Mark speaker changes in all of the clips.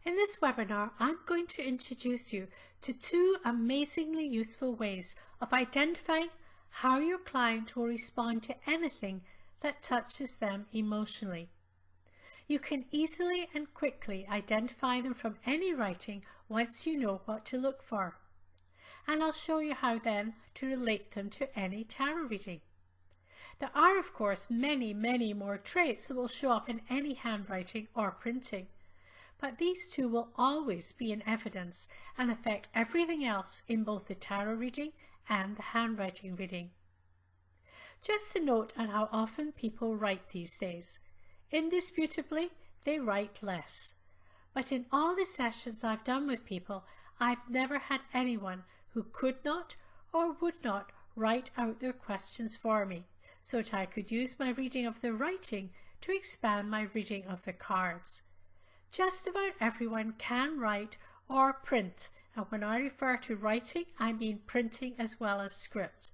Speaker 1: In this webinar, I'm going to introduce you to two amazingly useful ways of identifying how your client will respond to anything that touches them emotionally. You can easily and quickly identify them from any writing once you know what to look for. And I'll show you how then to relate them to any tarot reading. There are, of course, many more traits that will show up in any handwriting or printing. But these two will always be in evidence and affect everything else in both the tarot reading and the handwriting reading. Just a note on how often people write these days. Indisputably, they write less. But in all the sessions I've done with people, I've never had anyone who could not or would not write out their questions for me, so that I could use my reading of the writing to expand my reading of the cards. Just about everyone can write or print, and when I refer to writing, I mean printing as well as script.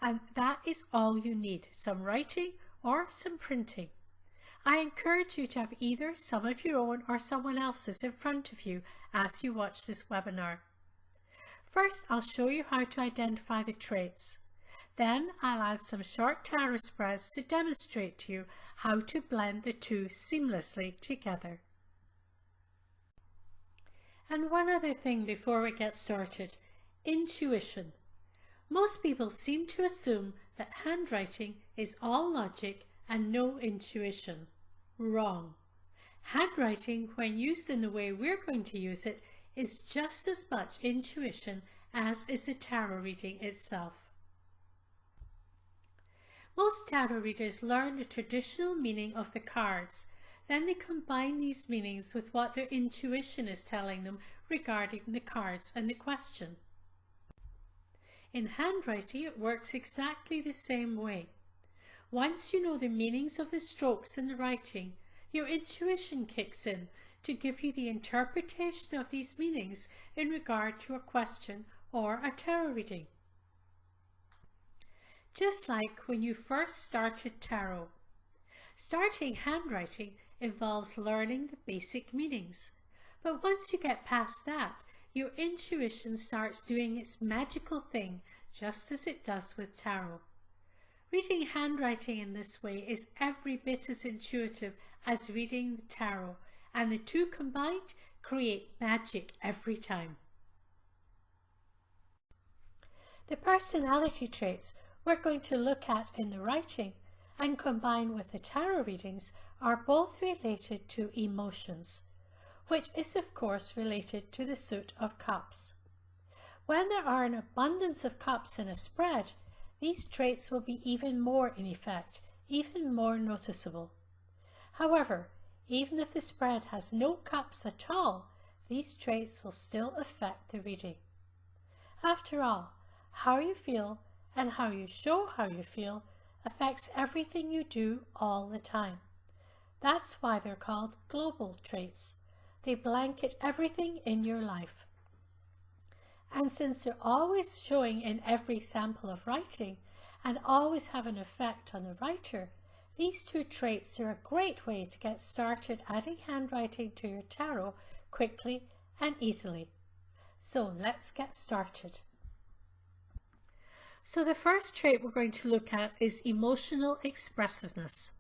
Speaker 1: And that is all you need, some writing or some printing. I encourage you to have either some of your own or someone else's in front of you as you watch this webinar. First, I'll show you how to identify the traits. Then I'll add some short tarot spreads to demonstrate to you how to blend the two seamlessly together. And one other thing before we get started, intuition. Most people seem to assume that handwriting is all logic and no intuition. Wrong. Handwriting, when used in the way we're going to use it, is just as much intuition as is the tarot reading itself. Most tarot readers learn the traditional meaning of the cards. Then they combine these meanings with what their intuition is telling them regarding the cards and the question. In handwriting, it works exactly the same way. Once you know the meanings of the strokes in the writing, your intuition kicks in to give you the interpretation of these meanings in regard to a question or a tarot reading. Just like when you first started tarot. Starting handwriting involves learning the basic meanings, but once you get past that, your intuition starts doing its magical thing just as it does with tarot. Reading handwriting in this way is every bit as intuitive as reading the tarot, and the two combined create magic every time. The personality traits we're going to look at in the writing and combine with the tarot readings are both related to emotions, which is of course related to the suit of cups. When there are an abundance of cups in a spread, these traits will be even more in effect, even more noticeable. However, even if the spread has no cups at all, these traits will still affect the reading. After all, how you feel and how you show how you feel affects everything you do all the time. That's why they're called global traits. They blanket everything in your life. And since they're always showing in every sample of writing and always have an effect on the writer, these two traits are a great way to get started adding handwriting to your tarot quickly and easily. So let's get started. So the first trait we're going to look at is emotional expressiveness.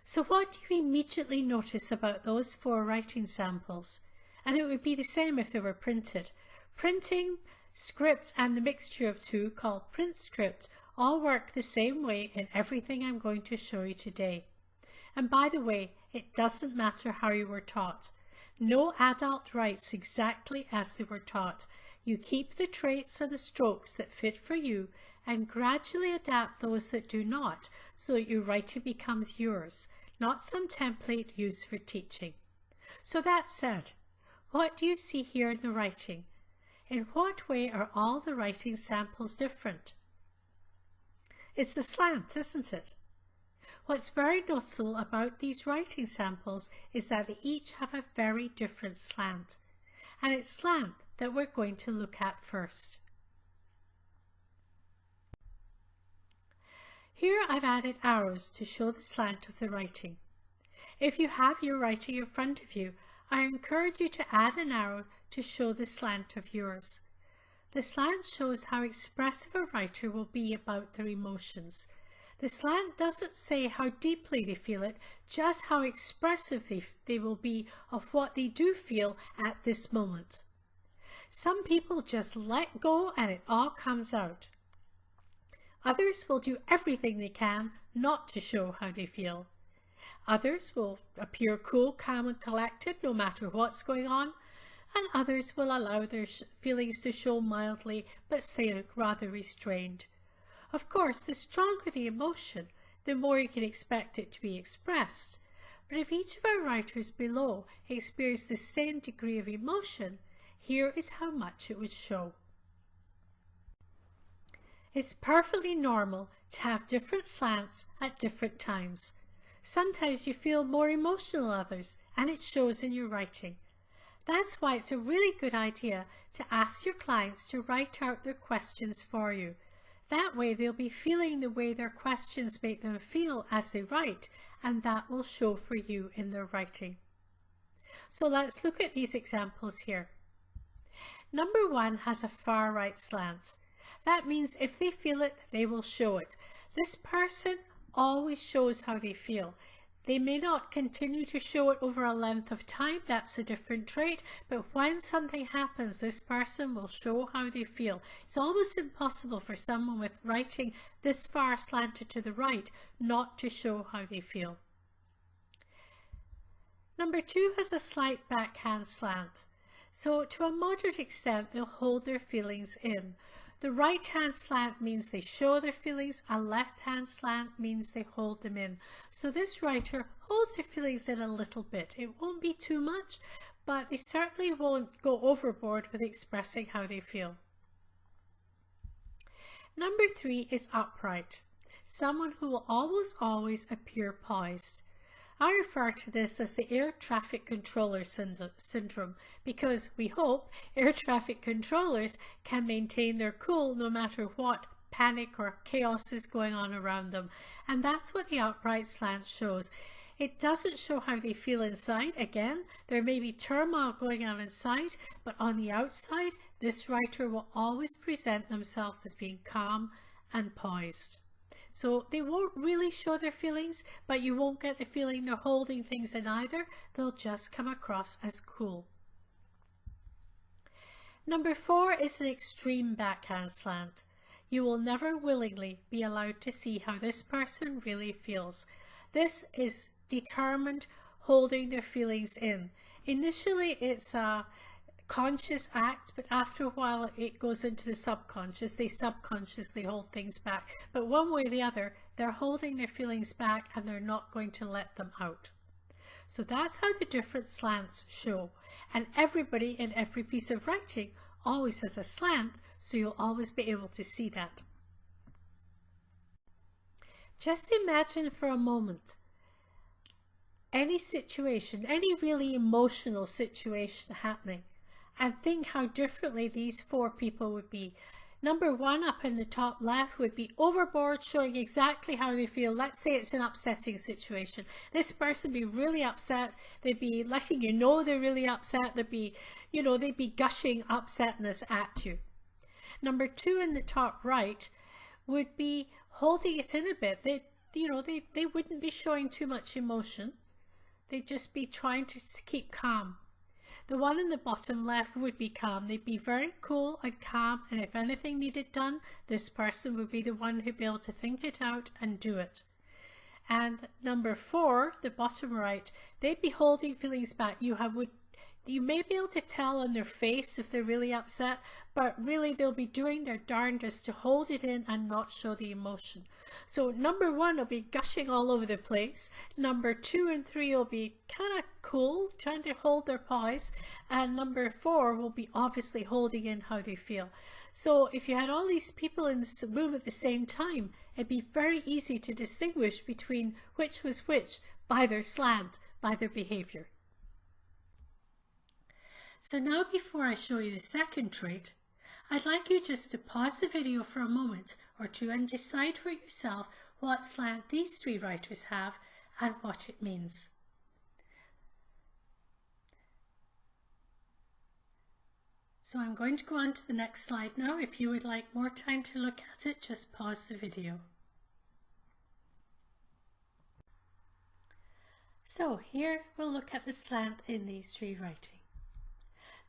Speaker 1: So what do you immediately notice about those four writing samples? And it would be the same if they were printed. Printing, script and the mixture of two called print script all work the same way in everything I'm going to show you today. And by the way, it doesn't matter how you were taught. No adult writes exactly as they were taught. You keep the traits and the strokes that fit for you and gradually adapt those that do not so that your writing becomes yours, not some template used for teaching. So that said, what do you see here in the writing? In what way are all the writing samples different? It's the slant, isn't it? What's very noticeable about these writing samples is that they each have a very different slant. And it's slant that we're going to look at first. Here I've added arrows to show the slant of the writing. If you have your writing in front of you, I encourage you to add an arrow to show the slant of yours. The slant shows how expressive a writer will be about their emotions. The slant doesn't say how deeply they feel it, just how expressive they will be of what they do feel at this moment. Some people just let go and it all comes out. Others will do everything they can not to show how they feel. Others will appear cool, calm and collected no matter what's going on, and others will allow their feelings to show mildly but stay rather restrained. Of course, the stronger the emotion, the more you can expect it to be expressed. But if each of our writers below experience the same degree of emotion, here is how much it would show. It's perfectly normal to have different slants at different times. Sometimes you feel more emotional than others, and it shows in your writing. That's why it's a really good idea to ask your clients to write out their questions for you. That way they'll be feeling the way their questions make them feel as they write, and that will show for you in their writing. So let's look at these examples here. Number 1 has a far right slant. That means if they feel it, they will show it. This person always shows how they feel. They may not continue to show it over a length of time, that's a different trait, but when something happens, this person will show how they feel. It's almost impossible for someone with writing this far slanted to the right not to show how they feel. Number 2 has a slight backhand slant. So to a moderate extent, they'll hold their feelings in. The right-hand slant means they show their feelings, a left-hand slant means they hold them in. So this writer holds their feelings in a little bit. It won't be too much, but they certainly won't go overboard with expressing how they feel. Number 3 is upright, someone who will always appear poised. I refer to this as the air traffic controller syndrome because we hope air traffic controllers can maintain their cool no matter what panic or chaos is going on around them. And that's what the upright slant shows. It doesn't show how they feel inside. Again, there may be turmoil going on inside, but on the outside, this writer will always present themselves as being calm and poised. So they won't really show their feelings, but you won't get the feeling they're holding things in either. They'll just come across as cool. Number 4 is an extreme backhand slant. You will never willingly be allowed to see how this person really feels. This is determined holding their feelings in. Initially it's a conscious act, but after a while it goes into the subconscious. They subconsciously hold things back, but one way or the other they're holding their feelings back and they're not going to let them out. So that's how the different slants show, and everybody in every piece of writing always has a slant, so you'll always be able to see that. Just imagine for a moment any situation, any really emotional situation happening, and think how differently these 4 people would be. Number 1 up in the top left would be overboard, showing exactly how they feel. Let's say it's an upsetting situation. This person would be really upset. They'd be letting you know they're really upset. They'd be, they'd be gushing upsetness at you. Number 2 in the top right would be holding it in a bit. They wouldn't be showing too much emotion. They'd just be trying to keep calm. The one in the bottom left would be calm. They'd be very cool and calm, and if anything needed done, this person would be the one who'd be able to think it out and do it. And number 4, the bottom right, they'd be holding feelings back. You may be able to tell on their face if they're really upset, but really they'll be doing their darndest to hold it in and not show the emotion. So number 1 will be gushing all over the place. Number 2 and 3 will be kind of cool, trying to hold their poise. And number 4 will be obviously holding in how they feel. So if you had all these people in this room at the same time, it'd be very easy to distinguish between which was which by their slant, by their behavior. So now before I show you the second trait, I'd like you just to pause the video for a moment or two and decide for yourself what slant these 3 writers have and what it means. So I'm going to go on to the next slide now. If you would like more time to look at it, just pause the video. So here we'll look at the slant in these three writing.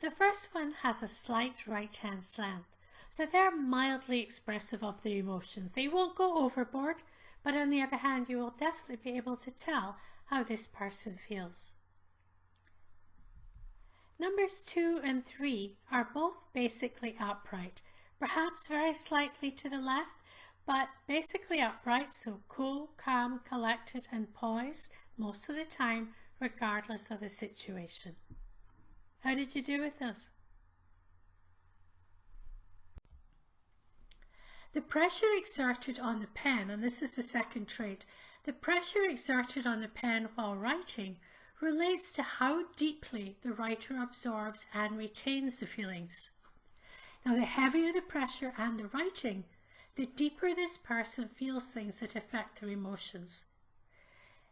Speaker 1: The first one has a slight right-hand slant. So they're mildly expressive of their emotions. They won't go overboard, but on the other hand, you will definitely be able to tell how this person feels. Numbers 2 and 3 are both basically upright, perhaps very slightly to the left, but basically upright, so cool, calm, collected and poised most of the time, regardless of the situation. How did you do with this? The pressure exerted on the pen, and this is the second trait, the pressure exerted on the pen while writing relates to how deeply the writer absorbs and retains the feelings. Now, the heavier the pressure and the writing, the deeper this person feels things that affect their emotions.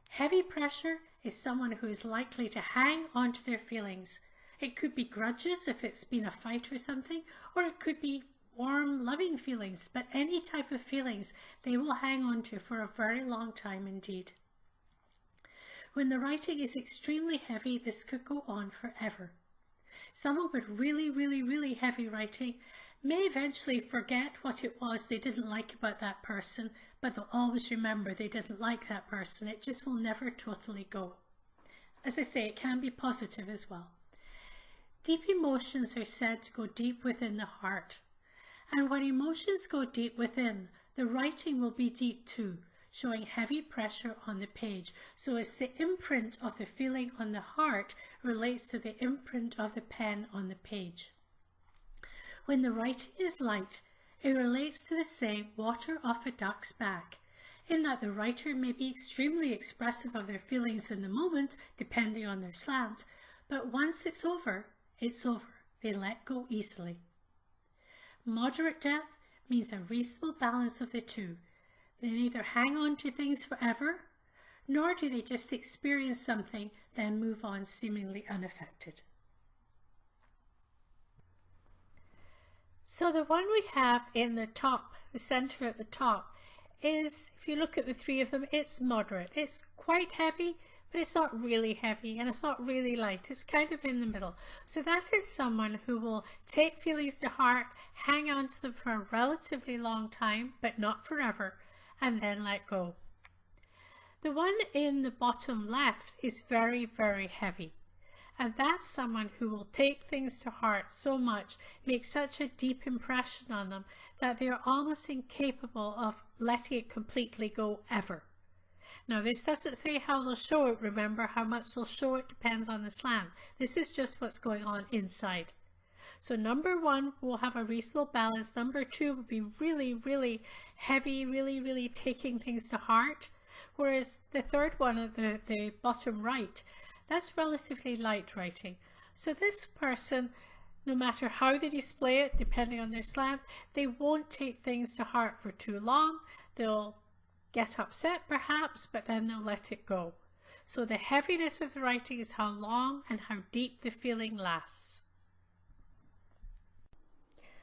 Speaker 1: Heavy pressure is someone who is likely to hang on to their feelings. It could be grudges if it's been a fight or something, or it could be warm, loving feelings, but any type of feelings they will hang on to for a very long time indeed. When the writing is extremely heavy, this could go on forever. Someone with really heavy writing may eventually forget what it was they didn't like about that person, but they'll always remember they didn't like that person. It just will never totally go. As I say, it can be positive as well. Deep emotions are said to go deep within the heart. And when emotions go deep within, the writing will be deep too, showing heavy pressure on the page. So it's the imprint of the feeling on the heart relates to the imprint of the pen on the page. When the writing is light, it relates to the saying, water off a duck's back, in that the writer may be extremely expressive of their feelings in the moment, depending on their slant, but once it's over, it's over. They let go easily. Moderate depth means a reasonable balance of the two. They neither hang on to things forever, nor do they just experience something, then move on seemingly unaffected. So the one we have in the top, the center at the top, is, if you look at the three of them, it's moderate. It's quite heavy, but it's not really heavy and it's not really light. It's kind of in the middle. So that is someone who will take feelings to heart, hang on to them for a relatively long time, but not forever, and then let go. The one in the bottom left is very heavy. And that's someone who will take things to heart so much, make such a deep impression on them, that they are almost incapable of letting it completely go ever. Now, this doesn't say how they'll show it. Remember, how much they'll show it depends on the slant. This is just what's going on inside. So number 1 will have a reasonable balance. Number 2 will be really heavy, really taking things to heart. Whereas the third one at the bottom right, that's relatively light writing. So this person, no matter how they display it, depending on their slant, they won't take things to heart for too long. They'll get upset perhaps, but then they'll let it go. So the heaviness of the writing is how long and how deep the feeling lasts.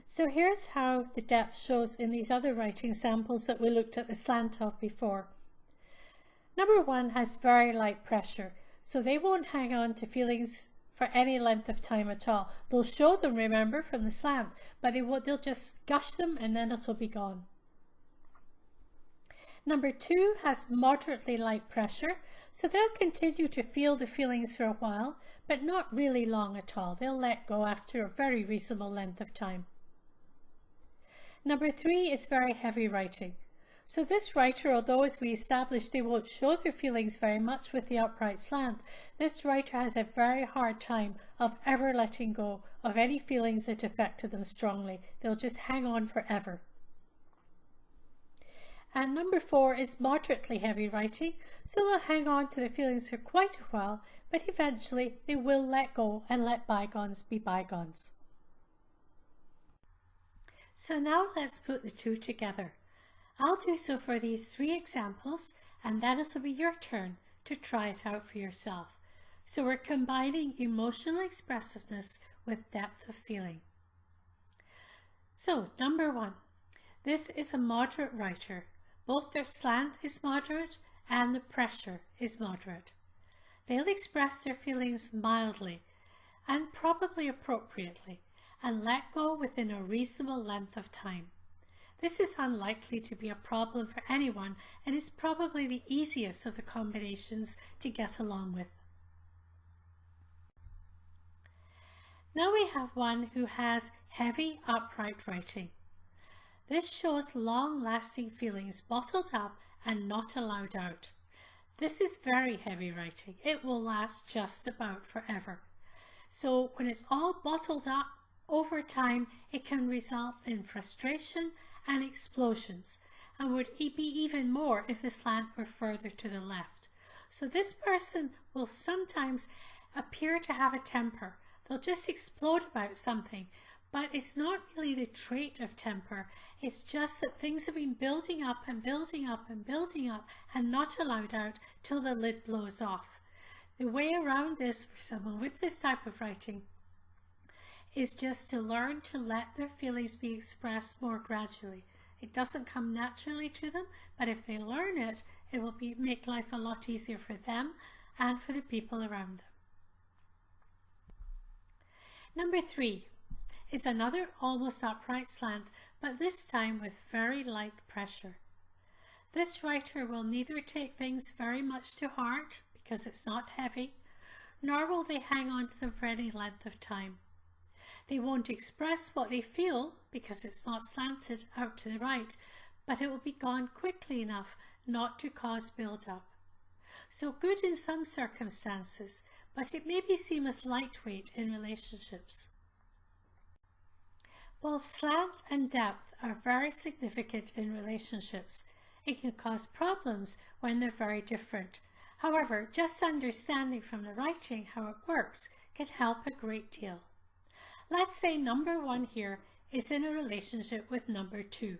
Speaker 1: So here's how the depth shows in these other writing samples that we looked at the slant of before. Number 1 has very light pressure, so they won't hang on to feelings for any length of time at all. They'll show them, remember, from the slant, but they'll just gush them and then it'll be gone. Number 2 has moderately light pressure, so they'll continue to feel the feelings for a while, but not really long at all. They'll let go after a very reasonable length of time. Number 3 is very heavy writing. So this writer, although as we established they won't show their feelings very much with the upright slant, this writer has a very hard time of ever letting go of any feelings that affected them strongly. They'll just hang on forever. And number 4 is moderately heavy writing, so they'll hang on to the feelings for quite a while, but eventually they will let go and let bygones be bygones. So now let's put the two together. I'll do so for these 3 examples, and then it'll be your turn to try it out for yourself. So we're combining emotional expressiveness with depth of feeling. So, number 1. This is a moderate writer. Both their slant is moderate and the pressure is moderate. They'll express their feelings mildly and probably appropriately and let go within a reasonable length of time. This is unlikely to be a problem for anyone and is probably the easiest of the combinations to get along with. Now we have one who has heavy upright writing. This shows long-lasting feelings bottled up and not allowed out. This is very heavy writing. It will last just about forever. So when it's all bottled up over time, it can result in frustration and explosions, and would be even more if the slant were further to the left. So this person will sometimes appear to have a temper. They'll just explode about something, but it's not really the trait of temper. It's just that things have been building up and building up and building up and not allowed out till the lid blows off. The way around this for someone with this type of writing is just to learn to let their feelings be expressed more gradually. It doesn't come naturally to them, but if they learn it, it will make life a lot easier for them and for the people around them. Number 3 is another almost upright slant, but this time with very light pressure. This writer will neither take things very much to heart, because it's not heavy, nor will they hang on to them for any length of time. They won't express what they feel, because it's not slanted out to the right, but it will be gone quickly enough not to cause build-up. So good in some circumstances, but it may be seen as lightweight in relationships. Both slant and depth are very significant in relationships. It can cause problems when they're very different. However, just understanding from the writing how it works can help a great deal. Let's say number 1 here is in a relationship with number 2.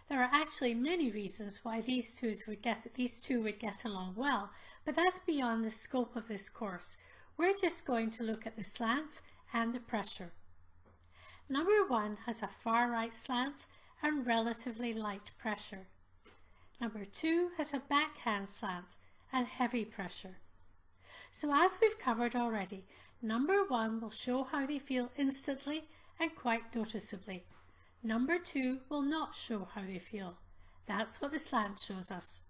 Speaker 1: There are actually many reasons why these two would get along well, but that's beyond the scope of this course. We're just going to look at the slant and the pressure. Number 1 has a far right slant and relatively light pressure. Number 2 has a backhand slant and heavy pressure. So as we've covered already, number 1 will show how they feel instantly and quite noticeably. Number 2 will not show how they feel. That's what the slant shows us.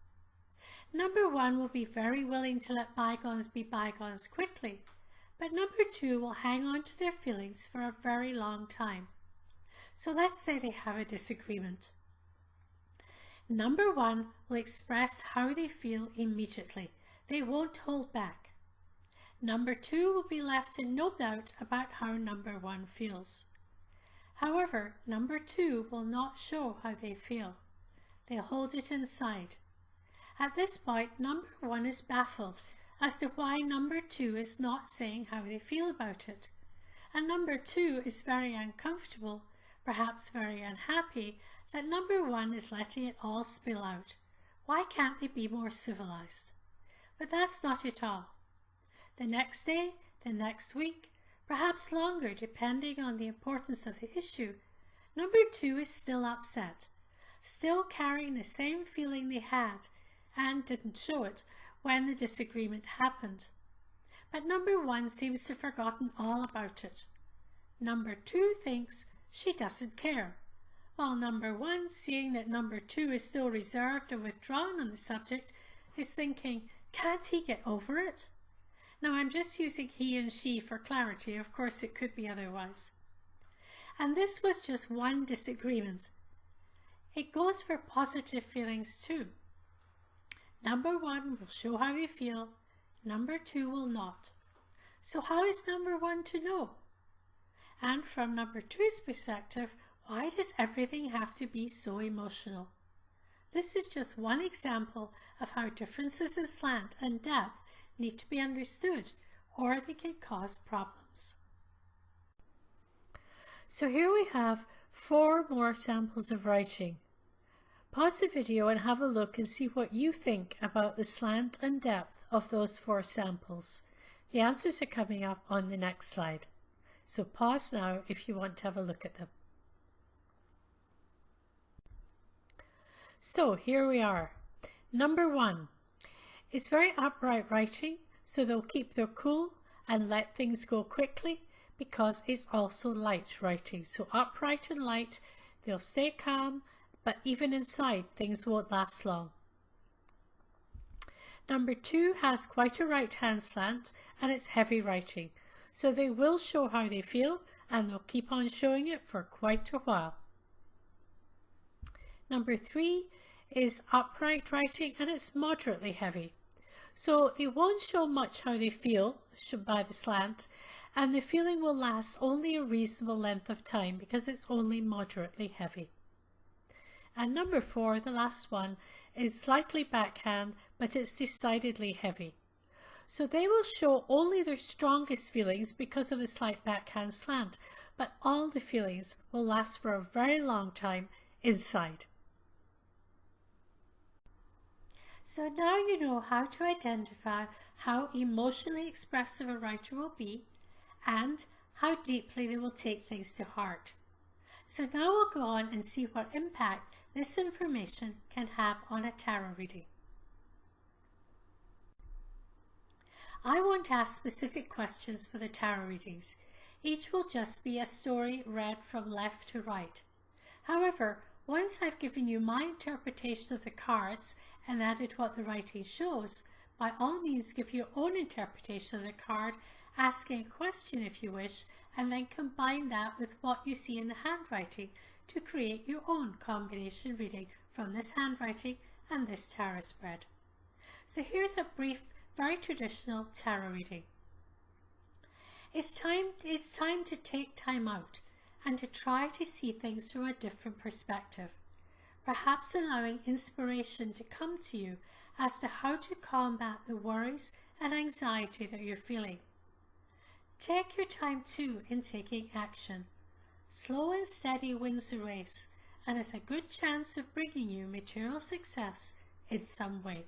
Speaker 1: Number 1 will be very willing to let bygones be bygones quickly, but number 2 will hang on to their feelings for a very long time. So let's say they have a disagreement. Number 1 will express how they feel immediately. They won't hold back. Number 2 will be left in no doubt about how number 1 feels. However, number 2 will not show how they feel. They'll hold it inside. At this point, number 1 is baffled as to why number 2 is not saying how they feel about it. And number 2 is very uncomfortable, perhaps very unhappy, that number 1 is letting it all spill out. Why can't they be more civilized? But that's not it all. The next day, the next week, perhaps longer depending on the importance of the issue, number 2 is still upset, still carrying the same feeling they had and didn't show it when the disagreement happened. But number 1 seems to have forgotten all about it. Number 2 thinks she doesn't care, while number 1, seeing that number 2 is still reserved and withdrawn on the subject, is thinking, can't he get over it? Now I'm just using he and she for clarity, of course it could be otherwise. And this was just one disagreement. It goes for positive feelings too. Number 1 will show how they feel, number 2 will not. So how is number 1 to know? And from number 2's perspective, why does everything have to be so emotional? This is just one example of how differences in slant and depth need to be understood, or they can cause problems. So here we have 4 more samples of writing. Pause the video and have a look and see what you think about the slant and depth of those 4 samples. The answers are coming up on the next slide. So pause now if you want to have a look at them. So here we are. Number 1. It's very upright writing, so they'll keep their cool and let things go quickly because it's also light writing. So upright and light, they'll stay calm, but even inside things won't last long. Number 2 has quite a right hand slant and it's heavy writing, so they will show how they feel and they'll keep on showing it for quite a while. Number 3 is upright writing and it's moderately heavy, so they won't show much how they feel by the slant, and the feeling will last only a reasonable length of time because it's only moderately heavy. And number 4, the last one, is slightly backhand, but it's decidedly heavy. So they will show only their strongest feelings because of the slight backhand slant, but all the feelings will last for a very long time inside. So now you know how to identify how emotionally expressive a writer will be and how deeply they will take things to heart. So now we'll go on and see what impact this information can have on a tarot reading. I won't ask specific questions for the tarot readings. Each will just be a story read from left to right. However, once I've given you my interpretation of the cards and added what the writing shows, by all means give your own interpretation of the card, asking a question if you wish, and then combine that with what you see in the handwriting to create your own combination reading from this handwriting and this tarot spread. So here's a brief, very traditional tarot reading. It's time to take time out and to try to see things from a different perspective, perhaps allowing inspiration to come to you as to how to combat the worries and anxiety that you're feeling. Take your time too in taking action. Slow and steady wins the race and is a good chance of bringing you material success in some way.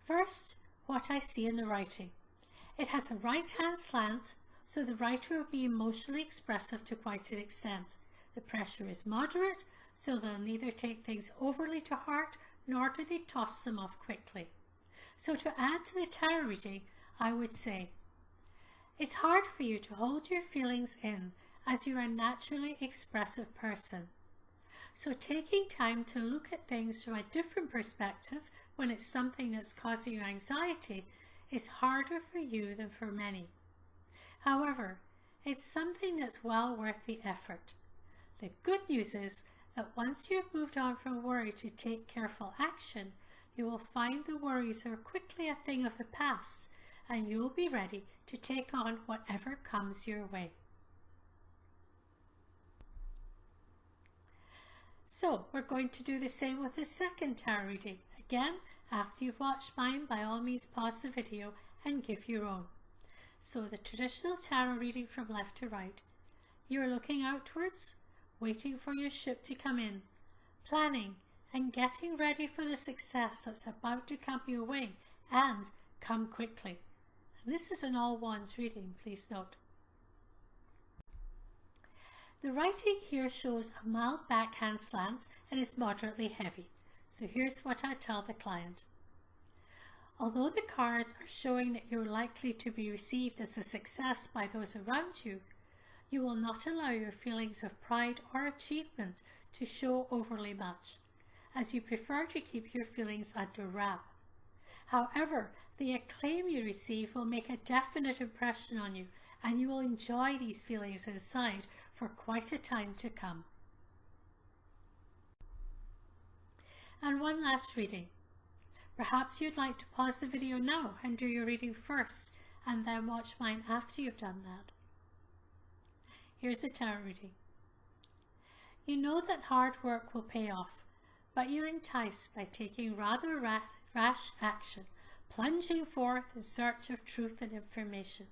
Speaker 1: First, what I see in the writing. It has a right-hand slant, so the writer will be emotionally expressive to quite an extent. The pressure is moderate, so they'll neither take things overly to heart nor do they toss them off quickly. So to add to the tarot reading, I would say, it's hard for you to hold your feelings in as you're a naturally expressive person. So taking time to look at things from a different perspective when it's something that's causing you anxiety is harder for you than for many. However, it's something that's well worth the effort. The good news is that once you have moved on from worry to take careful action, you will find the worries are quickly a thing of the past, and you will be ready to take on whatever comes your way. So we're going to do the same with the second tarot reading. Again, after you've watched mine, by all means pause the video and give your own. So the traditional tarot reading from left to right. You're looking outwards, waiting for your ship to come in, planning and getting ready for the success that's about to come your way and come quickly. And this is an all wands reading, please note. The writing here shows a mild backhand slant and is moderately heavy. So here's what I tell the client. Although the cards are showing that you're likely to be received as a success by those around you, you will not allow your feelings of pride or achievement to show overly much, as you prefer to keep your feelings under wrap. However, the acclaim you receive will make a definite impression on you, and you will enjoy these feelings inside for quite a time to come. And one last reading. Perhaps you'd like to pause the video now and do your reading first, and then watch mine after you've done that. Here's a tarot reading. You know that hard work will pay off, but you're enticed by taking rather rash action, plunging forth in search of truth and information.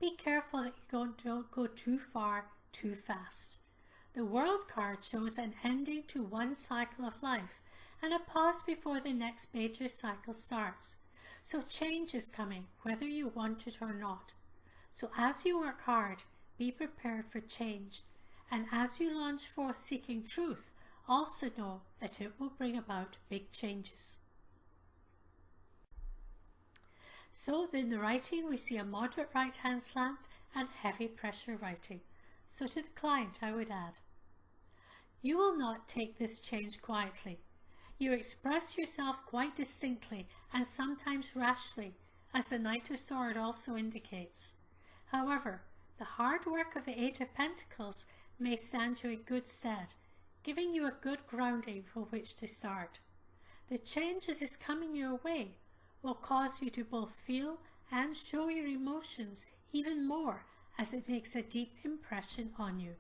Speaker 1: Be careful that you don't go too far too fast. The World card shows an ending to one cycle of life and a pause before the next major cycle starts. So change is coming, whether you want it or not. So as you work hard, be prepared for change And as you launch forth seeking truth, also know that it will bring about big changes. So in the writing we see a moderate right hand slant and heavy pressure writing. So to the client I would add, you will not take this change quietly. You express yourself quite distinctly and sometimes rashly, as the Knight of Swords also indicates. However, the hard work of the Eight of Pentacles may stand you in good stead, giving you a good grounding from which to start. The change that is coming your way will cause you to both feel and show your emotions even more, as it makes a deep impression on you.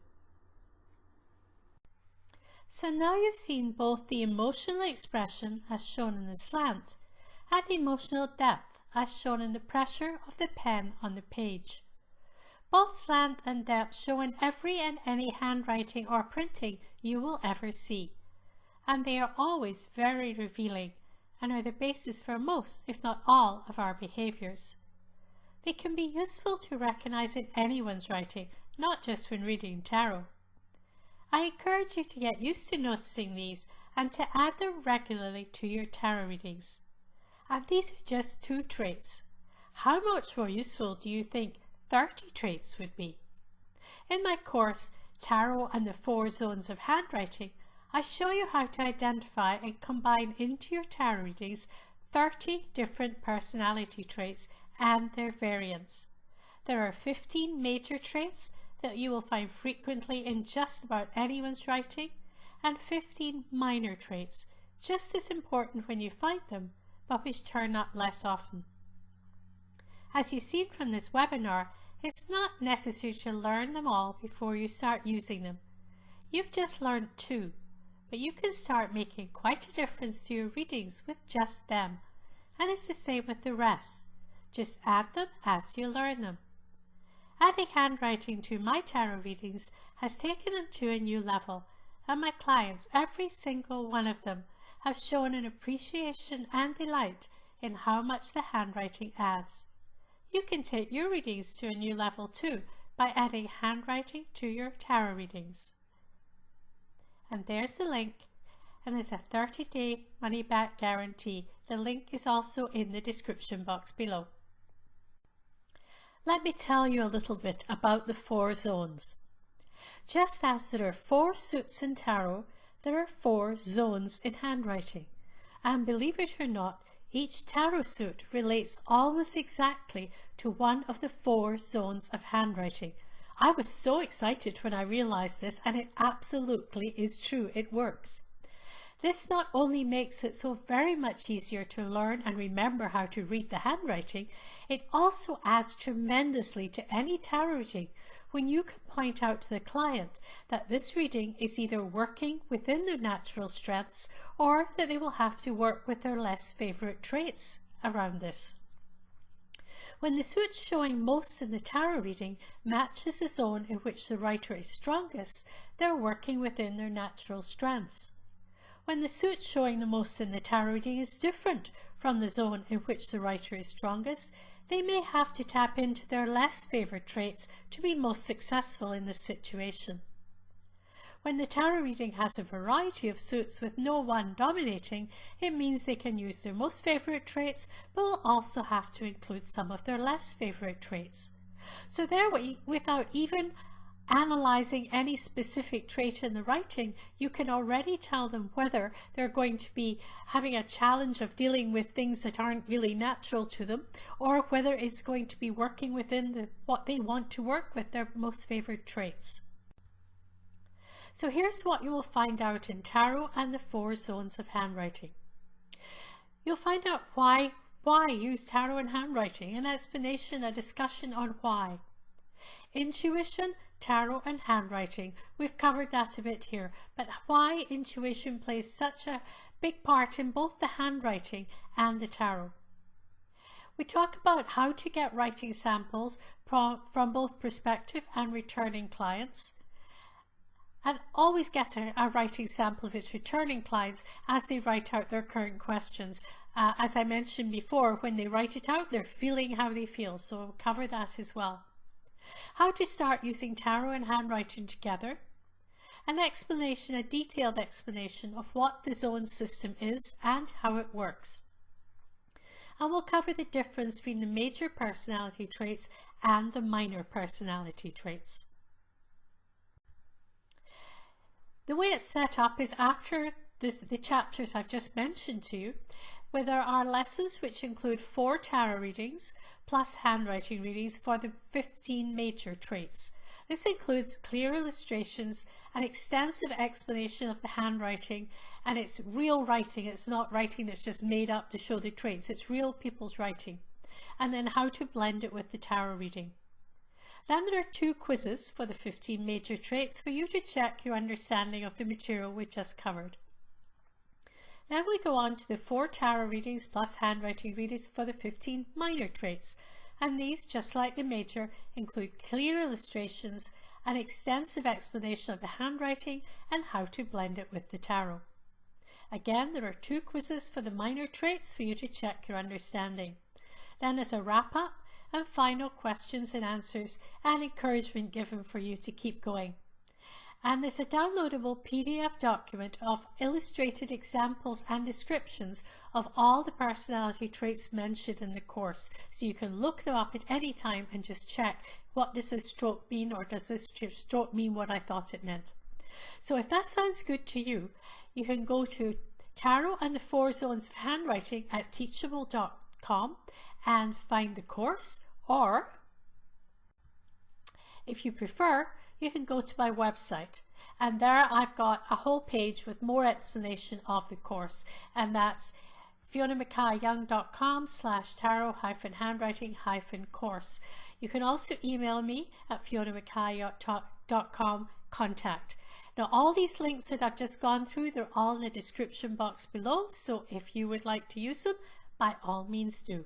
Speaker 1: So now you've seen both the emotional expression as shown in the slant and the emotional depth as shown in the pressure of the pen on the page. Both slant and depth show in every and any handwriting or printing you will ever see, and they are always very revealing and are the basis for most, if not all, of our behaviours. They can be useful to recognize in anyone's writing, not just when reading tarot. I encourage you to get used to noticing these and to add them regularly to your tarot readings. And these are just 2 traits. How much more useful do you think 30 traits would be? In my course, Tarot and the 4 Zones of Handwriting, I show you how to identify and combine into your tarot readings 30 different personality traits and their variants. There are 15 major traits that you will find frequently in just about anyone's writing, and 15 minor traits, just as important when you find them, but which turn up less often. As you've seen from this webinar, it's not necessary to learn them all before you start using them. You've just learned 2, but you can start making quite a difference to your readings with just them, and it's the same with the rest. Just add them as you learn them. Adding handwriting to my tarot readings has taken them to a new level, and my clients, every single one of them, have shown an appreciation and delight in how much the handwriting adds. You can take your readings to a new level too by adding handwriting to your tarot readings. And there's the link, and there's a 30-day money-back guarantee. The link is also in the description box below. Let me tell you a little bit about the 4 zones. Just as there are 4 suits in tarot, there are 4 zones in handwriting. And believe it or not, each tarot suit relates almost exactly to one of the 4 zones of handwriting. I was so excited when I realized this, and it absolutely is true. It works. This not only makes it so very much easier to learn and remember how to read the handwriting, it also adds tremendously to any tarot reading when you can point out to the client that this reading is either working within their natural strengths or that they will have to work with their less favourite traits around this. When the suit showing most in the tarot reading matches the zone in which the writer is strongest, they're working within their natural strengths. When the suit showing the most in the tarot reading is different from the zone in which the writer is strongest, they may have to tap into their less favoured traits to be most successful in this situation. When the tarot reading has a variety of suits with no one dominating, it means they can use their most favourite traits, but will also have to include some of their less favourite traits. So there, without even analysing any specific trait in the writing, you can already tell them whether they're going to be having a challenge of dealing with things that aren't really natural to them, or whether it's going to be working within what they want to work with, their most favoured traits. So here's what you will find out in tarot and the 4 zones of handwriting. You'll find out why use tarot and handwriting, an explanation, a discussion on why. Intuition, tarot and handwriting, we've covered that a bit here, but why intuition plays such a big part in both the handwriting and the tarot. We talk about how to get writing samples from both prospective and returning clients, and always get a writing sample of its returning clients as they write out their current questions. As I mentioned before, when they write it out, they're feeling how they feel, so we'll cover that as well. How to start using tarot and handwriting together, an explanation, a detailed explanation of what the zone system is and how it works. And we'll cover the difference between the major personality traits and the minor personality traits. The way it's set up is after the chapters I've just mentioned to you, where there are lessons which include 4 tarot readings plus handwriting readings for the 15 major traits. This includes clear illustrations, an extensive explanation of the handwriting, and it's real writing. It's not writing that's just made up to show the traits. It's real people's writing. And then how to blend it with the tarot reading. Then there are 2 quizzes for the 15 major traits for you to check your understanding of the material we've just covered. Then we go on to the 4 tarot readings plus handwriting readings for the 15 minor traits. And these, just like the major, include clear illustrations, an extensive explanation of the handwriting, and how to blend it with the tarot. Again, there are 2 quizzes for the minor traits for you to check your understanding. Then there's a wrap-up and final questions and answers and encouragement given for you to keep going. And there's a downloadable PDF document of illustrated examples and descriptions of all the personality traits mentioned in the course. So you can look them up at any time and just check, what does this stroke mean, or does this stroke mean what I thought it meant? So if that sounds good to you, you can go to Tarot and the 4 Zones of Handwriting at teachable.com and find the course, or if you prefer, you can go to my website, and there I've got a whole page with more explanation of the course, and that's fionamackay-young.com/tarot-handwriting-course. You can also email me at fionamackay.com contact. Now all these links that I've just gone through, they're all in the description box below, so if you would like to use them, by all means do.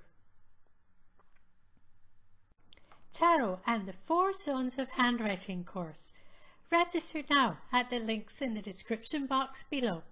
Speaker 1: Tarot and the 4 Zones of Handwriting course. Register now at the links in the description box below.